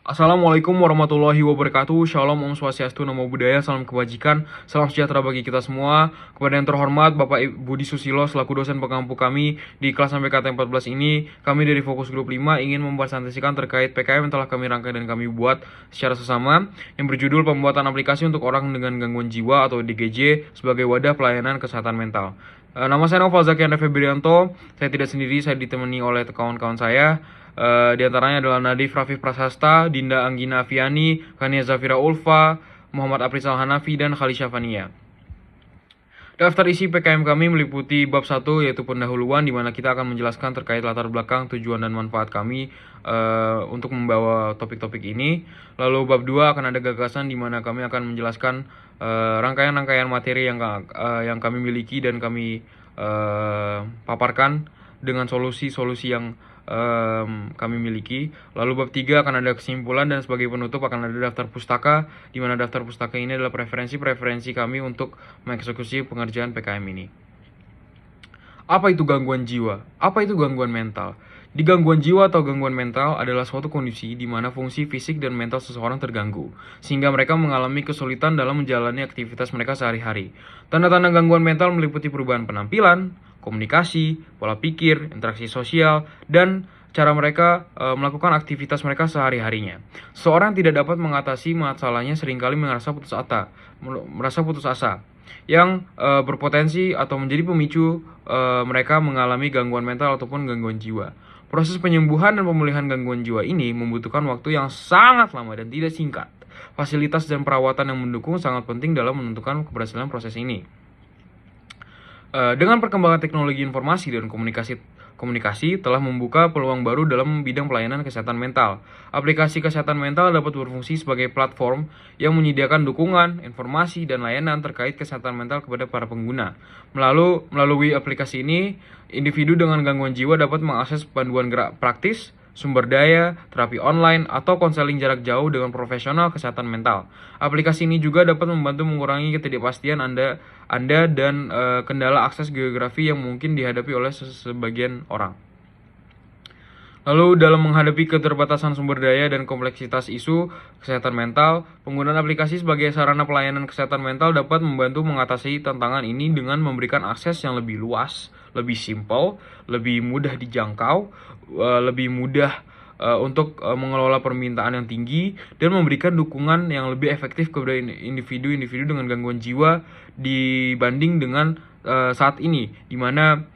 Assalamualaikum warahmatullahi wabarakatuh. Shalom, Om Swastiastu, Namo Buddhaya, salam kebajikan, salam sejahtera bagi kita semua. Kepada yang terhormat Bapak Budi Susilo selaku dosen pengampu kami di kelas MPKT 14 ini, kami dari Fokus Grup 5 ingin mempresentasikan terkait PKM yang telah kami rangkai dan kami buat secara sesama yang berjudul pembuatan aplikasi untuk orang dengan gangguan jiwa atau DGJ sebagai wadah pelayanan kesehatan mental. Nama saya Noval Zakian Febrianto. Saya tidak sendiri, saya ditemani oleh kawan-kawan saya. Di antaranya adalah Nadif Rafif Prasasta, Dinda Anggina Afiani, Kania Zafira Ulfa, Muhammad Aprizal Hanafi, dan Khalisya Fania. Daftar isi PKM kami meliputi bab 1 yaitu pendahuluan, di mana kita akan menjelaskan terkait latar belakang, tujuan, dan manfaat kami untuk membawa topik-topik ini. Lalu bab 2 akan ada gagasan, di mana kami akan menjelaskan rangkaian-rangkaian materi yang kami miliki dan kami paparkan dengan solusi-solusi yang kami miliki. Lalu bab 3 akan ada kesimpulan, dan sebagai penutup akan ada daftar pustaka, di mana daftar pustaka ini adalah preferensi kami untuk mengeksekusi pengerjaan PKM ini. Apa itu gangguan jiwa? Apa itu gangguan mental? Di gangguan jiwa atau gangguan mental adalah suatu kondisi di mana fungsi fisik dan mental seseorang terganggu, sehingga mereka mengalami kesulitan dalam menjalani aktivitas mereka sehari-hari. Tanda-tanda gangguan mental meliputi perubahan penampilan, komunikasi, pola pikir, interaksi sosial, dan cara mereka melakukan aktivitas mereka sehari-harinya. Seorang tidak dapat mengatasi masalahnya seringkali merasa putus asa, yang berpotensi atau menjadi pemicu mereka mengalami gangguan mental ataupun gangguan jiwa. Proses penyembuhan dan pemulihan gangguan jiwa ini membutuhkan waktu yang sangat lama dan tidak singkat. Fasilitas dan perawatan yang mendukung sangat penting dalam menentukan keberhasilan proses ini. Dengan perkembangan teknologi informasi dan komunikasi telah membuka peluang baru dalam bidang pelayanan kesehatan mental. Aplikasi kesehatan mental dapat berfungsi sebagai platform yang menyediakan dukungan, informasi, dan layanan terkait kesehatan mental kepada para pengguna. Melalui aplikasi ini, individu dengan gangguan jiwa dapat mengakses panduan gerak praktis, sumber daya, terapi online, atau konseling jarak jauh dengan profesional kesehatan mental. Aplikasi ini juga dapat membantu mengurangi ketidakpastian Anda dan kendala akses geografi yang mungkin dihadapi oleh sebagian orang. Lalu dalam menghadapi keterbatasan sumber daya dan kompleksitas isu kesehatan mental, penggunaan aplikasi sebagai sarana pelayanan kesehatan mental dapat membantu mengatasi tantangan ini dengan memberikan akses yang lebih luas, lebih simpel, lebih mudah dijangkau, lebih mudah untuk mengelola permintaan yang tinggi, dan memberikan dukungan yang lebih efektif kepada individu-individu dengan gangguan jiwa dibanding dengan saat ini, di mana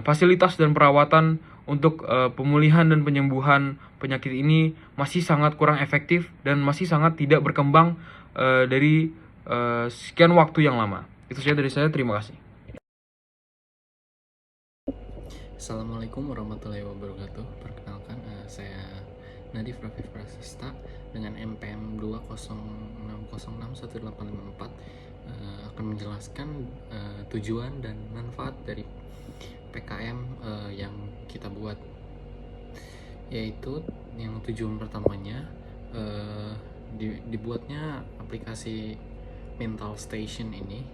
fasilitas dan perawatan untuk pemulihan dan penyembuhan penyakit ini masih sangat kurang efektif dan masih sangat tidak berkembang dari sekian waktu yang lama. Itu saja dari saya, terima kasih. Assalamualaikum warahmatullahi wabarakatuh. Perkenalkan, saya Nadif Rafif Prasasta dengan MPM 206061854 akan menjelaskan tujuan dan manfaat dari PKM yang kita buat, yaitu yang tujuan pertamanya dibuatnya aplikasi Mental Station ini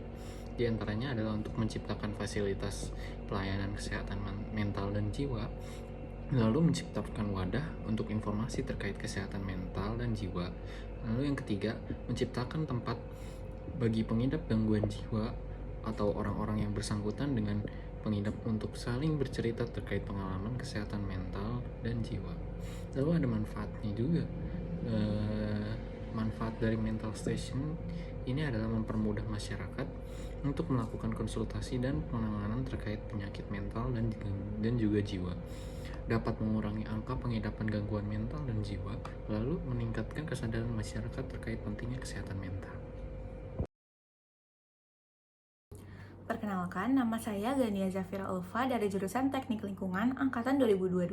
diantaranya adalah untuk menciptakan fasilitas pelayanan kesehatan mental dan jiwa, lalu menciptakan wadah untuk informasi terkait kesehatan mental dan jiwa, lalu yang ketiga menciptakan tempat bagi pengidap gangguan jiwa atau orang-orang yang bersangkutan dengan pengidap untuk saling bercerita terkait pengalaman kesehatan mental dan jiwa. Lalu ada manfaatnya juga. Manfaat dari Mental Station ini adalah mempermudah masyarakat untuk melakukan konsultasi dan penanganan terkait penyakit mental dan juga jiwa, dapat mengurangi angka pengidapan gangguan mental dan jiwa, lalu meningkatkan kesadaran masyarakat terkait pentingnya kesehatan mental. Perkenalkan, nama saya Gania Zafira Ulfa dari jurusan Teknik Lingkungan Angkatan 2022.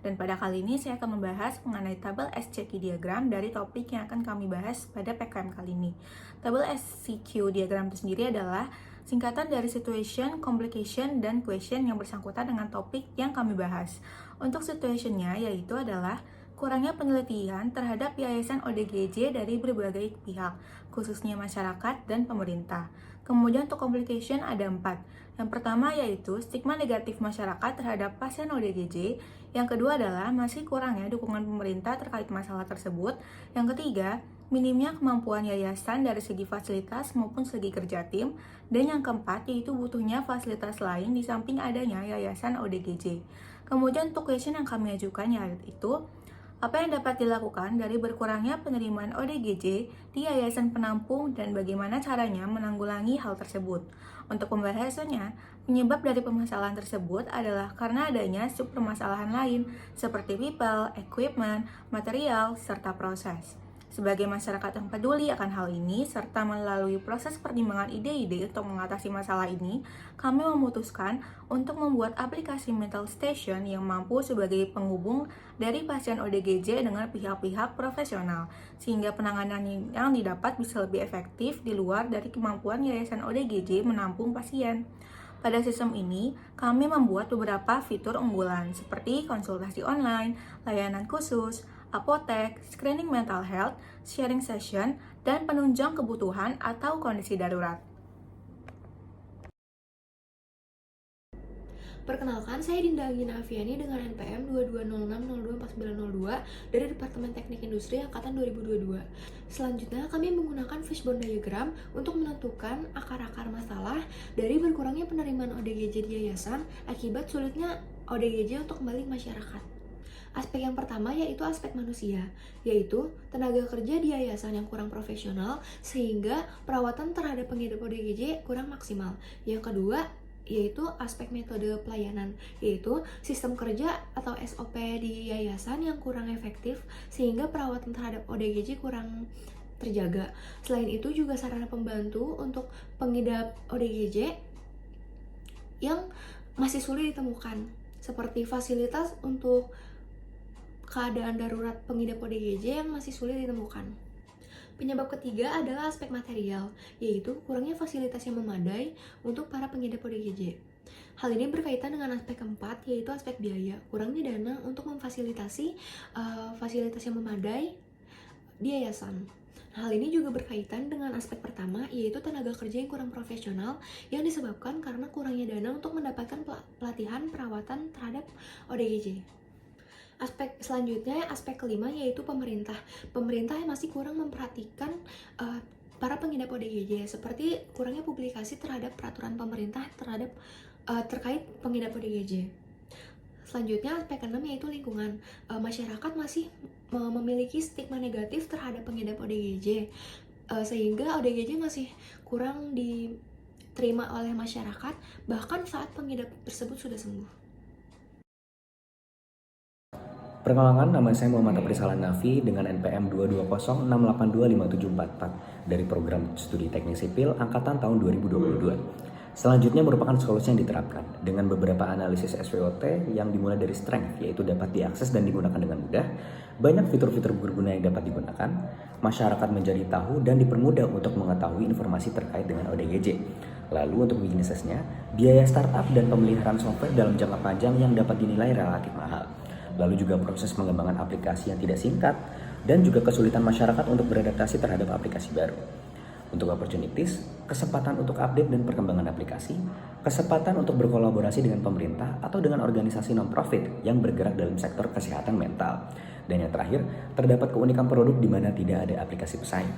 Dan pada kali ini saya akan membahas mengenai tabel SCQ diagram dari topik yang akan kami bahas pada PKM kali ini. Tabel SCQ diagram itu sendiri adalah singkatan dari situation, complication, dan question yang bersangkutan dengan topik yang kami bahas. Untuk situationnya yaitu adalah kurangnya penelitian terhadap yayasan ODGJ dari berbagai pihak, khususnya masyarakat dan pemerintah. Kemudian untuk complication ada 4. Yang pertama yaitu stigma negatif masyarakat terhadap pasien ODGJ. Yang kedua adalah masih kurangnya dukungan pemerintah terkait masalah tersebut. Yang ketiga, minimnya kemampuan yayasan dari segi fasilitas maupun segi kerja tim. Dan yang keempat yaitu butuhnya fasilitas lain di samping adanya yayasan ODGJ. Kemudian untuk question yang kami ajukan yaitu apa yang dapat dilakukan dari berkurangnya penerimaan ODGJ di yayasan penampung dan bagaimana caranya menanggulangi hal tersebut. Untuk pembahasannya, penyebab dari permasalahan tersebut adalah karena adanya subpermasalahan lain seperti people, equipment, material, serta proses. Sebagai masyarakat yang peduli akan hal ini, serta melalui proses pertimbangan ide-ide untuk mengatasi masalah ini, kami memutuskan untuk membuat aplikasi Mental Station yang mampu sebagai penghubung dari pasien ODGJ dengan pihak-pihak profesional, sehingga penanganan yang didapat bisa lebih efektif di luar dari kemampuan yayasan ODGJ menampung pasien. Pada sistem ini, kami membuat beberapa fitur unggulan seperti konsultasi online, layanan khusus, apotek, screening mental health, sharing session, dan penunjang kebutuhan atau kondisi darurat. Perkenalkan, saya Dinda Agina Aviani dengan NPM 2206024902 dari Departemen Teknik Industri Angkatan 2022. Selanjutnya, kami menggunakan fishbone diagram untuk menentukan akar-akar masalah dari berkurangnya penerimaan ODGJ di yayasan akibat sulitnya ODGJ untuk kembali ke masyarakat. Aspek yang pertama yaitu aspek manusia, yaitu tenaga kerja di yayasan yang kurang profesional sehingga perawatan terhadap pengidap ODGJ kurang maksimal. Yang kedua yaitu aspek metode pelayanan, yaitu sistem kerja atau SOP di yayasan yang kurang efektif sehingga perawatan terhadap ODGJ kurang terjaga. Selain itu juga sarana pembantu untuk pengidap ODGJ yang masih sulit ditemukan, seperti fasilitas untuk keadaan darurat pengidap ODGJ yang masih sulit ditemukan. Penyebab ketiga adalah aspek material, yaitu kurangnya fasilitas yang memadai untuk para pengidap ODGJ. Hal ini berkaitan dengan aspek keempat, yaitu aspek biaya, kurangnya dana untuk memfasilitasi fasilitas yang memadai di yayasan. Hal ini juga berkaitan dengan aspek pertama, yaitu tenaga kerja yang kurang profesional yang disebabkan karena kurangnya dana untuk mendapatkan pelatihan perawatan terhadap ODGJ. Aspek selanjutnya, aspek kelima yaitu pemerintah. Pemerintah yang masih kurang memperhatikan para pengidap ODGJ, seperti kurangnya publikasi terhadap peraturan pemerintah terkait pengidap ODGJ. Selanjutnya, aspek keenam yaitu lingkungan. Masyarakat masih memiliki stigma negatif terhadap pengidap ODGJ, sehingga ODGJ masih kurang diterima oleh masyarakat bahkan saat pengidap tersebut sudah sembuh. Perkenalkan, nama saya Muhammad Aprisalan Nafi dengan NPM 22068257444 dari Program Studi Teknik Sipil Angkatan tahun 2022. Selanjutnya merupakan solusi yang diterapkan dengan beberapa analisis SWOT yang dimulai dari strength, yaitu dapat diakses dan digunakan dengan mudah, banyak fitur-fitur berguna yang dapat digunakan, masyarakat menjadi tahu dan dipermudah untuk mengetahui informasi terkait dengan ODGJ. Lalu untuk bisnisnya, biaya startup dan pemeliharaan software dalam jangka panjang yang dapat dinilai relatif mahal. Lalu juga proses pengembangan aplikasi yang tidak singkat, dan juga kesulitan masyarakat untuk beradaptasi terhadap aplikasi baru. Untuk opportunities, kesempatan untuk update dan perkembangan aplikasi, kesempatan untuk berkolaborasi dengan pemerintah atau dengan organisasi non-profit yang bergerak dalam sektor kesehatan mental. Dan yang terakhir, terdapat keunikan produk di mana tidak ada aplikasi pesaing.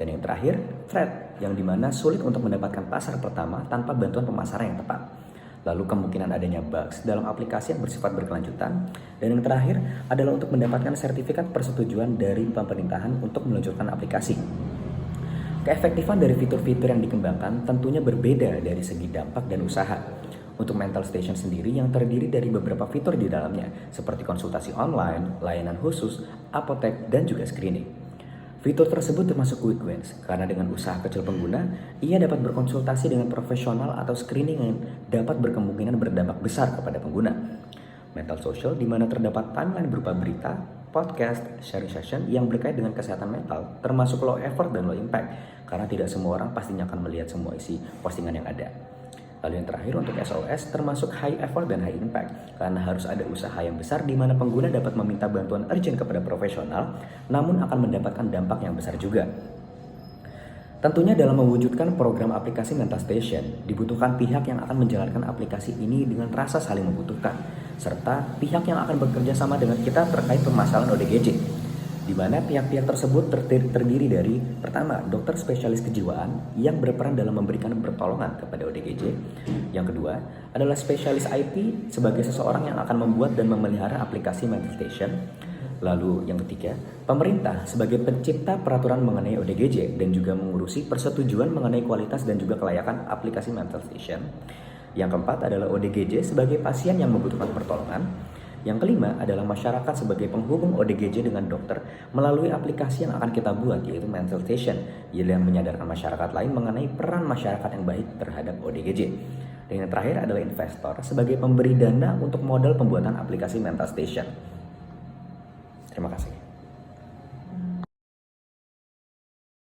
Dan yang terakhir, threat, yang dimana sulit untuk mendapatkan pasar pertama tanpa bantuan pemasaran yang tepat. Lalu kemungkinan adanya bugs dalam aplikasi yang bersifat berkelanjutan. Dan yang terakhir adalah untuk mendapatkan sertifikat persetujuan dari pemerintahan untuk meluncurkan aplikasi. Keefektifan dari fitur-fitur yang dikembangkan tentunya berbeda dari segi dampak dan usaha. Untuk Mental Station sendiri yang terdiri dari beberapa fitur di dalamnya, seperti konsultasi online, layanan khusus, apotek, dan juga screening. Fitur tersebut termasuk quick wins, karena dengan usaha kecil pengguna, ia dapat berkonsultasi dengan profesional atau screening yang dapat berkemungkinan berdampak besar kepada pengguna. Mental Social di mana terdapat timeline berupa berita, podcast, sharing session yang berkait dengan kesehatan mental, termasuk low effort dan low impact, karena tidak semua orang pastinya akan melihat semua isi postingan yang ada. Lalu yang terakhir untuk SOS termasuk high effort dan high impact, karena harus ada usaha yang besar di mana pengguna dapat meminta bantuan urgent kepada profesional, namun akan mendapatkan dampak yang besar juga. Tentunya dalam mewujudkan program aplikasi Mental Station, dibutuhkan pihak yang akan menjalankan aplikasi ini dengan rasa saling membutuhkan, serta pihak yang akan bekerja sama dengan kita terkait permasalahan ODGJ, di mana pihak-pihak tersebut terdiri dari pertama, dokter spesialis kejiwaan yang berperan dalam memberikan pertolongan kepada ODGJ. Yang kedua, adalah spesialis IT sebagai seseorang yang akan membuat dan memelihara aplikasi Mental Station. Lalu yang ketiga, pemerintah sebagai pencipta peraturan mengenai ODGJ dan juga mengurusi persetujuan mengenai kualitas dan juga kelayakan aplikasi Mental Station. Yang keempat adalah ODGJ sebagai pasien yang membutuhkan pertolongan. Yang kelima adalah masyarakat sebagai penghubung ODGJ dengan dokter melalui aplikasi yang akan kita buat, yaitu Mental Station, yang menyadarkan masyarakat lain mengenai peran masyarakat yang baik terhadap ODGJ. Dan yang terakhir adalah investor sebagai pemberi dana untuk modal pembuatan aplikasi Mental Station. Terima kasih.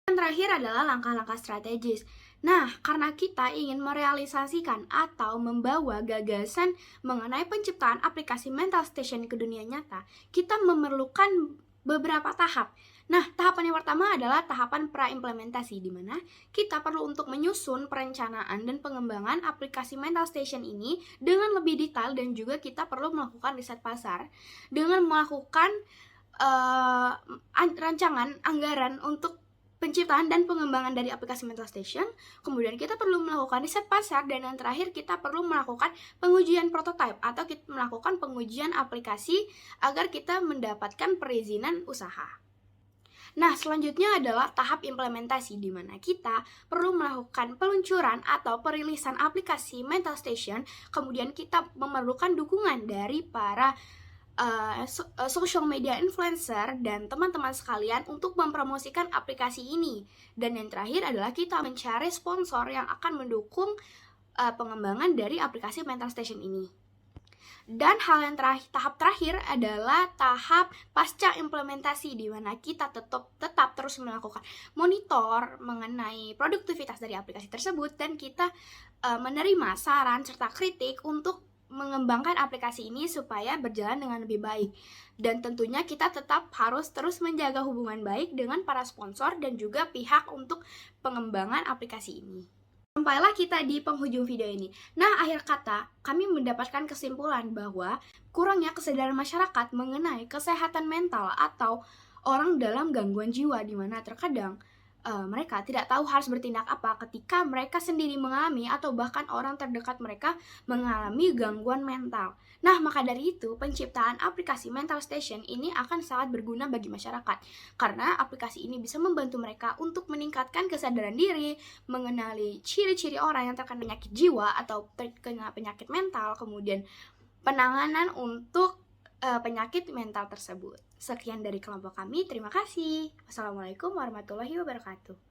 Yang terakhir adalah langkah-langkah strategis. Nah, karena kita ingin merealisasikan atau membawa gagasan mengenai penciptaan aplikasi Mental Station ke dunia nyata, kita memerlukan beberapa tahap. Nah, tahapan yang pertama adalah tahapan pra-implementasi, di mana kita perlu untuk menyusun perencanaan dan pengembangan aplikasi Mental Station ini dengan lebih detail, dan juga kita perlu melakukan riset pasar dengan melakukan rancangan anggaran untuk penciptaan dan pengembangan dari aplikasi Mental Station. Kemudian kita perlu melakukan riset pasar, dan yang terakhir kita perlu melakukan pengujian prototipe atau kita melakukan pengujian aplikasi agar kita mendapatkan perizinan usaha. Nah, selanjutnya adalah tahap implementasi, di mana kita perlu melakukan peluncuran atau perilisan aplikasi Mental Station. Kemudian kita memerlukan dukungan dari para social media influencer dan teman-teman sekalian untuk mempromosikan aplikasi ini. Dan yang terakhir adalah kita mencari sponsor yang akan mendukung pengembangan dari aplikasi Mental Station ini. Dan hal yang tahap terakhir adalah tahap pasca implementasi, di mana kita tetap terus melakukan monitor mengenai produktivitas dari aplikasi tersebut, dan kita menerima saran serta kritik untuk mengembangkan aplikasi ini supaya berjalan dengan lebih baik. Dan tentunya kita tetap harus terus menjaga hubungan baik dengan para sponsor dan juga pihak untuk pengembangan aplikasi ini. Sampailah kita di penghujung video ini. Nah, akhir kata, kami mendapatkan kesimpulan bahwa kurangnya kesadaran masyarakat mengenai kesehatan mental atau orang dalam gangguan jiwa, di mana terkadang mereka tidak tahu harus bertindak apa ketika mereka sendiri mengalami atau bahkan orang terdekat mereka mengalami gangguan mental. Nah, maka dari itu penciptaan aplikasi Mental Station ini akan sangat berguna bagi masyarakat, karena aplikasi ini bisa membantu mereka untuk meningkatkan kesadaran diri, mengenali ciri-ciri orang yang terkena penyakit jiwa atau terkena penyakit mental, kemudian penanganan untuk penyakit mental tersebut. Sekian dari kelompok kami, terima kasih. Wassalamualaikum warahmatullahi wabarakatuh.